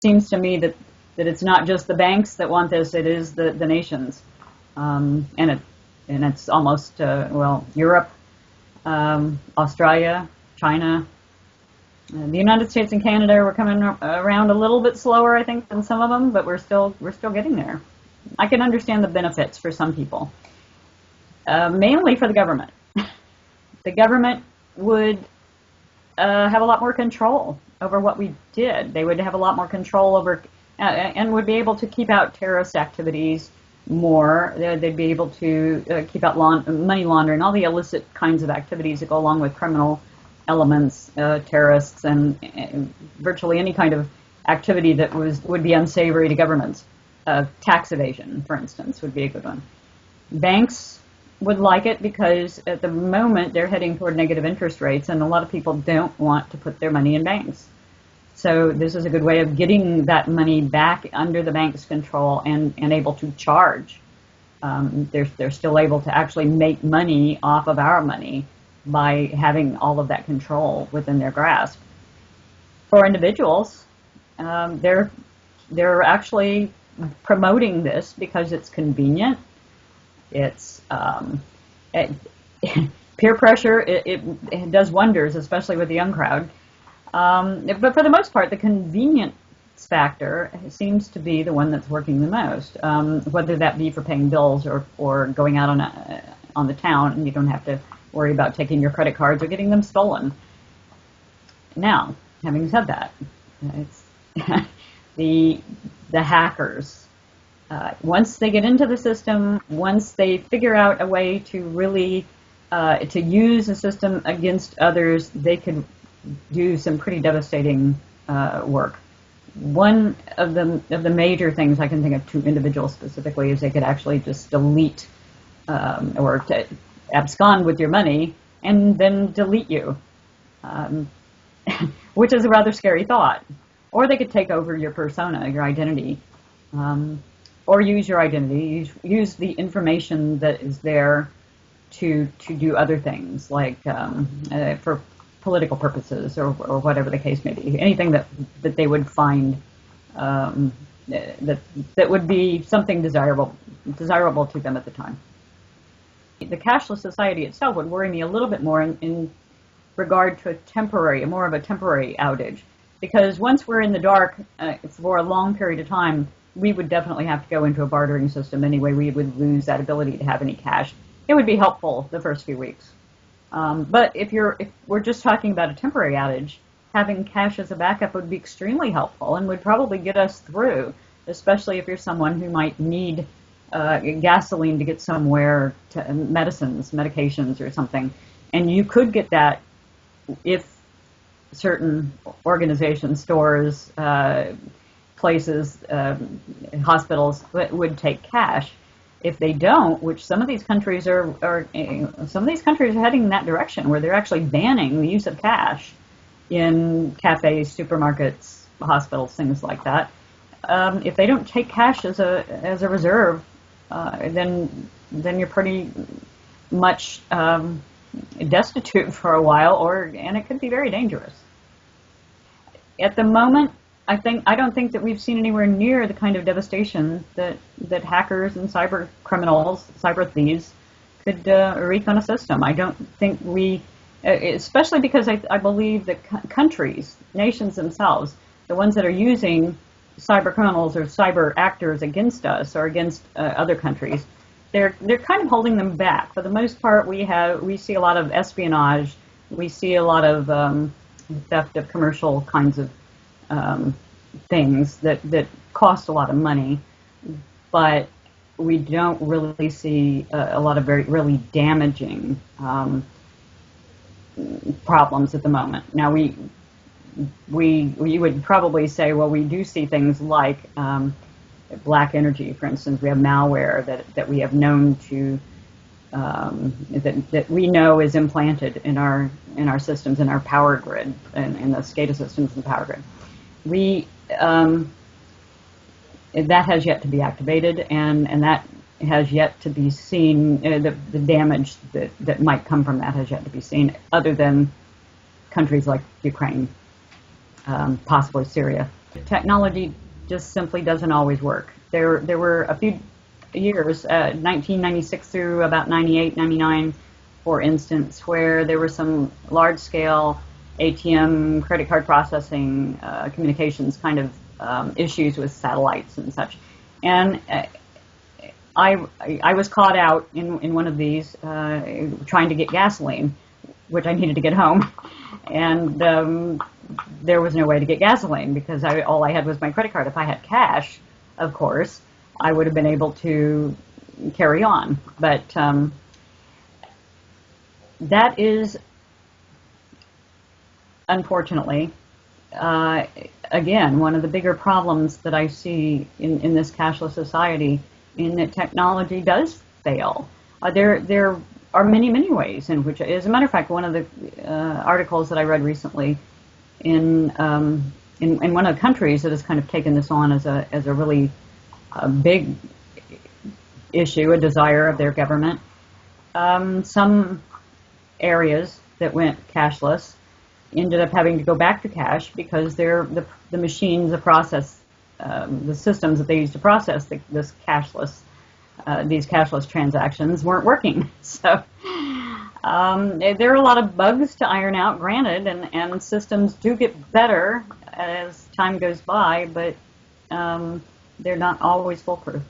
seems to me that it's not just the banks that want this; it is the nations, and it's almost well, Europe, Australia, China, the United States and Canada. We're coming around a little bit slower, I think, than some of them, but we're still getting there. I can understand the benefits for some people, mainly for the government. The government would have a lot more control over what we did. They would have a lot more control over, and would be able to keep out terrorist activities more. They'd be able to keep out money laundering, all the illicit kinds of activities that go along with criminal elements, terrorists, and virtually any kind of activity that would be unsavory to governments. Tax evasion, for instance, would be a good one. Banks would like it because at the moment they're heading toward negative interest rates, and a lot of people don't want to put their money in banks. So this is a good way of getting that money back under the bank's control and able to charge. They're still able to actually make money off of our money by having all of that control within their grasp. For individuals, they're actually promoting this because it's convenient. It's peer pressure. It does wonders, especially with the young crowd. But for the most part, the convenience factor seems to be the one that's working the most. Whether that be for paying bills or going out on the town, and you don't have to worry about taking your credit cards or getting them stolen. Now, having said that, it's the hackers. Once they get into the system, once they figure out a way to really to use the system against others, they could do some pretty devastating work. One of the major things I can think of to individuals specifically is they could actually just delete or abscond with your money and then delete you, which is a rather scary thought. Or they could take over your persona, your identity, or use your identity, use the information that is there to do other things, like for political purposes or whatever the case may be. Anything that they would find that would be something desirable to them at the time. The cashless society itself would worry me a little bit more in regard to more of a temporary outage. Because once we're in the dark for a long period of time, we would definitely have to go into a bartering system anyway. We would lose that ability to have any cash. It would be helpful the first few weeks. But if we're just talking about a temporary outage, having cash as a backup would be extremely helpful and would probably get us through, especially if you're someone who might need gasoline to get somewhere, to medications or something. And you could get that if certain organizations, stores, places, hospitals would take cash. If they don't, which some of these countries are heading in that direction, where they're actually banning the use of cash in cafes, supermarkets, hospitals, things like that. If they don't take cash as a reserve, then you're pretty much destitute for a while, and it could be very dangerous. At the moment, I don't think that we've seen anywhere near the kind of devastation that hackers and cyber criminals, cyber thieves, could wreak on a system. I don't think especially because I believe that countries, nations themselves, the ones that are using cyber criminals or cyber actors against us or against other countries, they're kind of holding them back. For the most part, we see a lot of espionage, we see a lot of theft of commercial kinds of things that cost a lot of money, but we don't really see a lot of really damaging problems at the moment. Now we would probably say, well, we do see things like black energy, for instance. We have malware that we have known to that we know is implanted in our systems, in our power grid, and in the SCADA systems in the power grid. That has yet to be activated, and that has yet to be seen. The damage that might come from that has yet to be seen, other than countries like Ukraine, possibly Syria. Technology just simply doesn't always work. There were a few years, 1996 through about 98, 99, for instance, where there were some large-scale ATM, credit card processing, communications kind of issues with satellites and such. And I was caught out in one of these trying to get gasoline, which I needed to get home. And there was no way to get gasoline because all I had was my credit card. If I had cash, of course, I would have been able to carry on. But that is, unfortunately, again, one of the bigger problems that I see in this cashless society, in that technology does fail. There are many ways in which, as a matter of fact, one of the articles that I read recently in one of the countries that has kind of taken this on as a really big issue, a desire of their government. Some areas that went cashless ended up having to go back to cash because the machines, the systems that they used to process these cashless transactions weren't working. So there are a lot of bugs to iron out, granted, and systems do get better as time goes by, but they're not always foolproof.